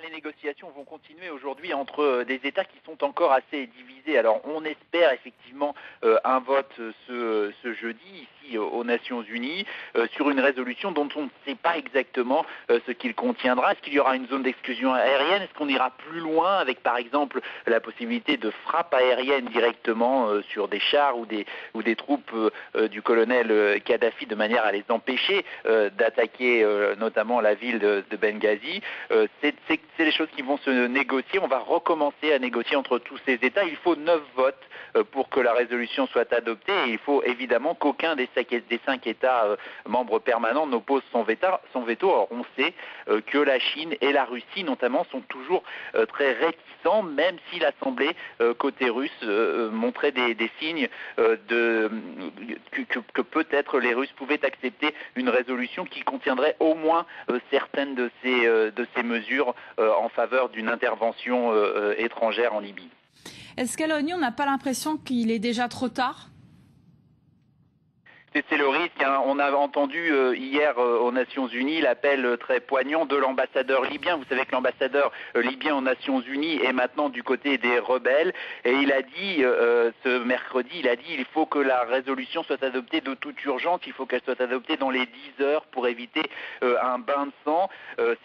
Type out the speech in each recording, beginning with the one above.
Les négociations vont continuer aujourd'hui entre des États qui sont encore assez divisés. Alors on espère effectivement un vote ce jeudi ici aux Nations Unies sur une résolution dont on ne sait pas exactement ce qu'il contiendra. Est-ce qu'il y aura une zone d'exclusion aérienne? Est-ce qu'on ira plus loin avec par exemple la possibilité de frappe aérienne directement sur des chars ou des troupes du colonel Kadhafi de manière à les empêcher d'attaquer notamment la ville de Benghazi? C'est les choses qui vont se négocier. On va recommencer à négocier entre tous ces États. Il faut 9 votes pour que la résolution soit adoptée. Et il faut évidemment qu'aucun des 5 États membres permanents n'oppose son veto. Or, on sait que la Chine et la Russie, notamment, sont toujours très réticents, même si l'Assemblée côté russe montrait des signes que peut-être les Russes pouvaient accepter une résolution qui contiendrait au moins certaines de ces mesures en faveur d'une intervention étrangère en Libye. Est-ce qu'à l'ONU, on n'a pas l'impression qu'il est déjà trop tard ? C'est le risque. Hein. On a entendu hier aux Nations Unies l'appel très poignant de l'ambassadeur libyen. Vous savez que l'ambassadeur libyen aux Nations Unies est maintenant du côté des rebelles. Et il a dit, ce mercredi, il faut que la résolution soit adoptée de toute urgence. Il faut qu'elle soit adoptée dans les 10 heures pour éviter un bain de sang.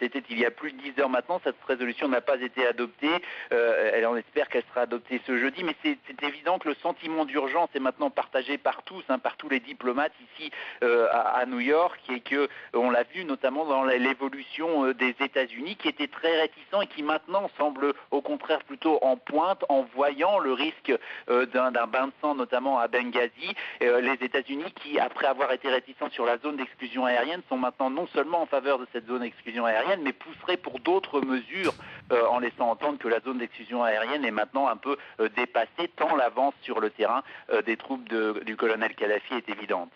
C'était il y a plus de 10 heures maintenant. Cette résolution n'a pas été adoptée. On espère qu'elle sera adoptée ce jeudi. Mais c'est évident que le sentiment d'urgence est maintenant partagé par tous, par tous les diplomates ici à New York, et que on l'a vu notamment dans l'évolution des États-Unis qui étaient très réticents et qui maintenant semblent au contraire plutôt en pointe en voyant le risque d'un bain de sang notamment à Benghazi. Les États-Unis qui, après avoir été réticents sur la zone d'exclusion aérienne, sont maintenant non seulement en faveur de cette zone d'exclusion aérienne, mais pousseraient pour d'autres mesures en laissant entendre que la zone d'exclusion aérienne est maintenant un peu dépassée tant l'avance sur le terrain des troupes du colonel Kadhafi est évidente.